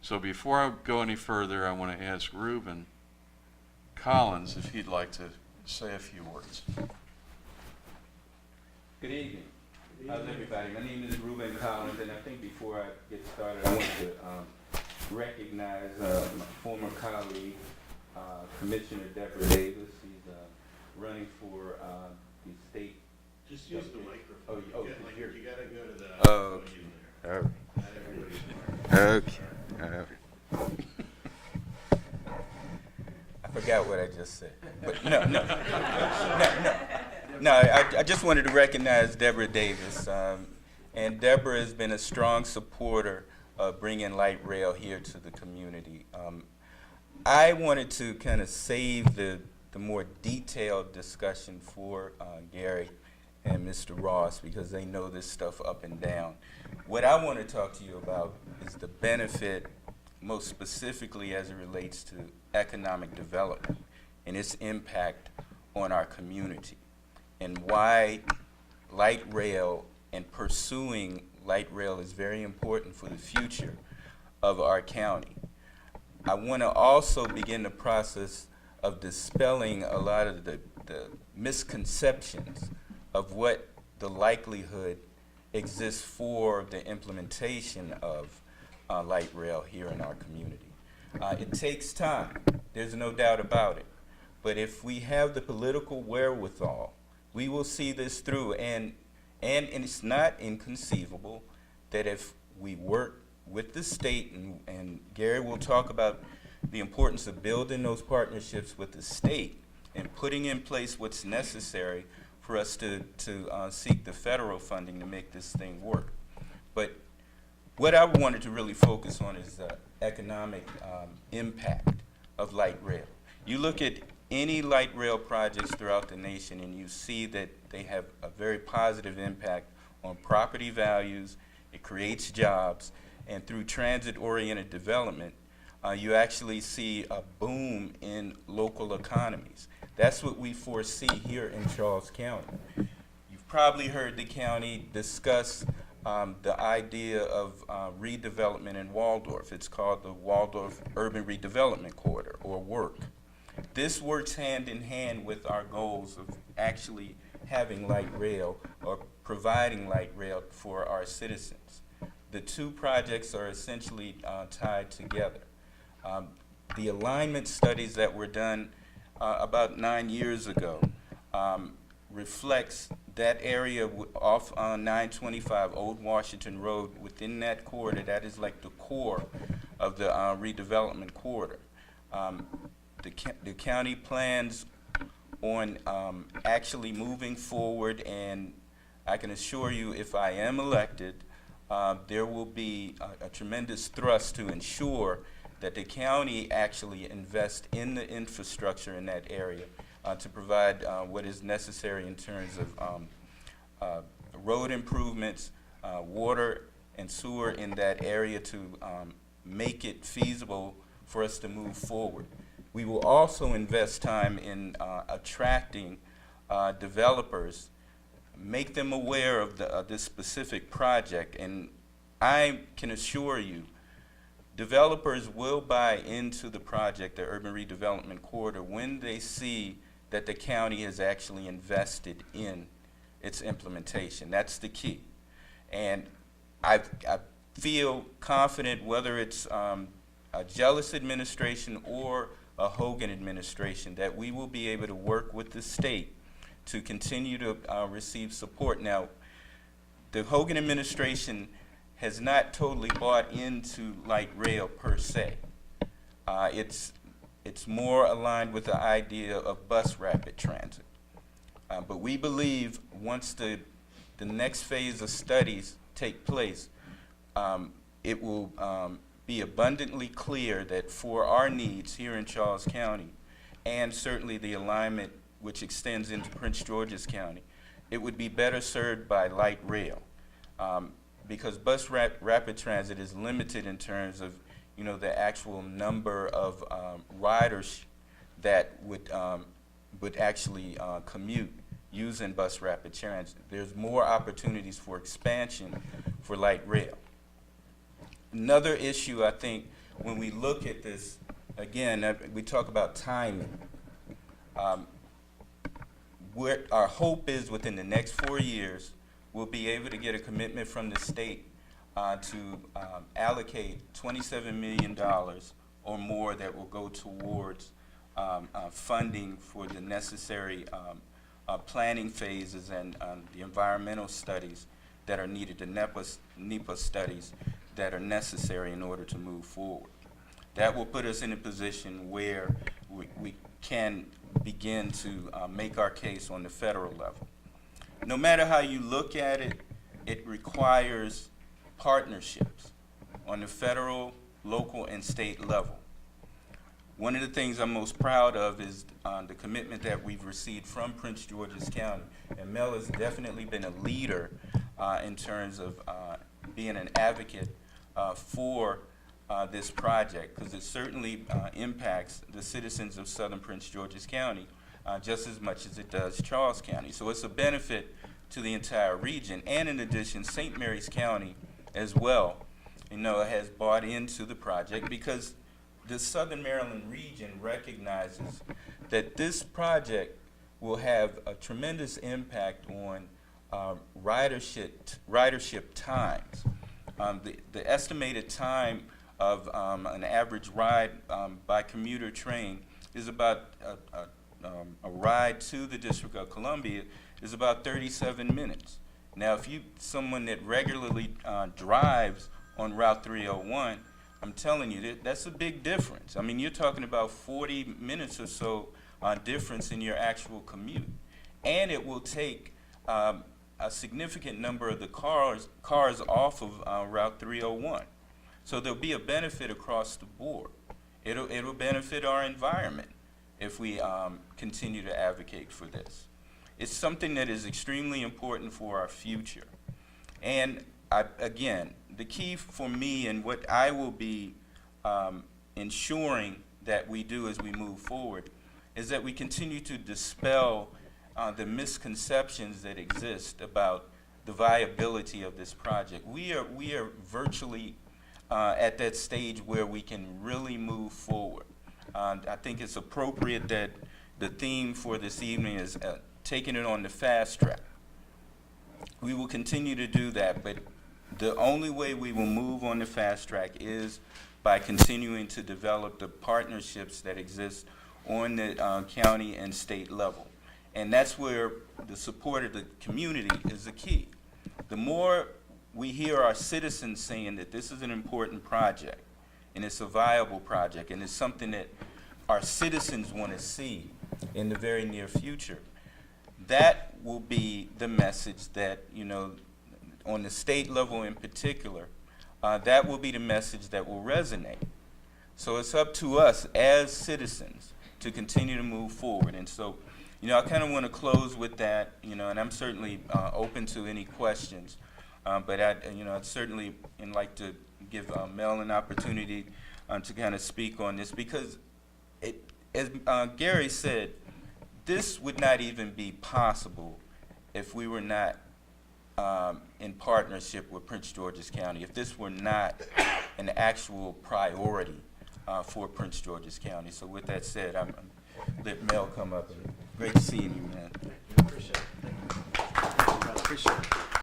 So before I go any further, I want to ask Rueben Collins if he'd like to say a few words. Good evening. How's everybody? My name is Rueben Collins, and I think before I get started, I want to recognize my former colleague, Commissioner Deborah Davis. She's running for the state. Just use the microphone. You gotta go to the podium there. Okay. Not everybody's smart. Okay. I forgot what I just said. But no, I just wanted to recognize Deborah Davis. And Deborah has been a strong supporter of bringing light rail here to the community. I wanted to kind of save the more detailed discussion for Gary and Mr. Ross because they know this stuff up and down. What I want to talk to you about is the benefit, most specifically as it relates to economic development and its impact on our community, and why light rail and pursuing light rail is very important for the future of our county. I want to also begin the process of dispelling a lot of the misconceptions of what the likelihood exists for the implementation of light rail here in our community. It takes time, there's no doubt about it. But if we have the political wherewithal, we will see this through. And it's not inconceivable that if we work with the state, and Gary will talk about the importance of building those partnerships with the state and putting in place what's necessary for us to seek the federal funding to make this thing work. But what I wanted to really focus on is the economic impact of light rail. You look at any light rail projects throughout the nation and you see that they have a very positive impact on property values, it creates jobs, and through transit-oriented development, you actually see a boom in local economies. That's what we foresee here in Charles County. You've probably heard the county discuss the idea of redevelopment in Waldorf. It's called the Waldorf Urban Redevelopment Corridor, or WORK. This works hand in hand with our goals of actually having light rail or providing light rail for our citizens. The two projects are essentially tied together. The alignment studies that were done about 9 years ago reflects that area off on 925 Old Washington Road. Within that corridor, that is like the core of the redevelopment corridor. The county plans on actually moving forward, and I can assure you if I am elected, there will be a tremendous thrust to ensure that the county actually invest in the infrastructure in that area to provide what is necessary in terms of road improvements, water and sewer in that area to make it feasible for us to move forward. We will also invest time in attracting developers, make them aware of this specific project, and I can assure you developers will buy into the project, the Urban Redevelopment Corridor, when they see that the county has actually invested in its implementation. That's the key. And I feel confident, whether it's a Jealous administration or a Hogan administration, that we will be able to work with the state to continue to receive support. Now, the Hogan administration has not totally bought into light rail per se. It's more aligned with the idea of bus rapid transit. But we believe once the next phase of studies take place, it will be abundantly clear that for our needs here in Charles County, and certainly the alignment which extends into Prince George's County, it would be better served by light rail. Because bus rapid transit is limited in terms of, the actual number of riders that would actually commute using bus rapid transit. There's more opportunities for expansion for light rail. Another issue I think when we look at this, again, we talk about timing. Our hope is within the next 4 years, we'll be able to get a commitment from the state to allocate $27 million or more that will go towards funding for the necessary planning phases and the environmental studies that are needed, the NEPA studies that are necessary in order to move forward. That will put us in a position where we can begin to make our case on the federal level. No matter how you look at it, it requires partnerships on the federal, local, and state level. One of the things I'm most proud of is the commitment that we've received from Prince George's County. And Mel has definitely been a leader in terms of being an advocate for this project, because it certainly impacts the citizens of southern Prince George's County just as much as it does Charles County. So it's a benefit to the entire region. And in addition, St. Mary's County as well, has bought into the project, because the Southern Maryland region recognizes that this project will have a tremendous impact on ridership times. The estimated time of an average ride by commuter train is about a ride to the District of Columbia is about 37 minutes. Now, if someone that regularly drives on Route 301, I'm telling you, that's a big difference. I mean, you're talking about 40 minutes or so difference in your actual commute. And it will take a significant number of the cars off of Route 301. So there'll be a benefit across the board. It'll benefit our environment if we continue to advocate for this. It's something that is extremely important for our future. And again, the key for me and what I will be ensuring that we do as we move forward is that we continue to dispel the misconceptions that exist about the viability of this project. We are virtually at that stage where we can really move forward. I think it's appropriate that the theme for this evening is taking it on the fast track. We will continue to do that, but the only way we will move on the fast track is by continuing to develop the partnerships that exist on the county and state level. And that's where the support of the community is the key. The more we hear our citizens saying that this is an important project, and it's a viable project, and it's something that our citizens want to see in the very near future, that will be the message that, on the state level in particular, that will be the message that will resonate. So it's up to us as citizens to continue to move forward. And so, I kind of want to close with that, and I'm certainly open to any questions. But I'd certainly like to give Mel an opportunity to kind of speak on this, because as Gary said, this would not even be possible if we were not in partnership with Prince George's County, if this were not an actual priority for Prince George's County. So with that said, I'm let Mel come up. And great seeing you, man. Appreciate it. Thank you. Appreciate it.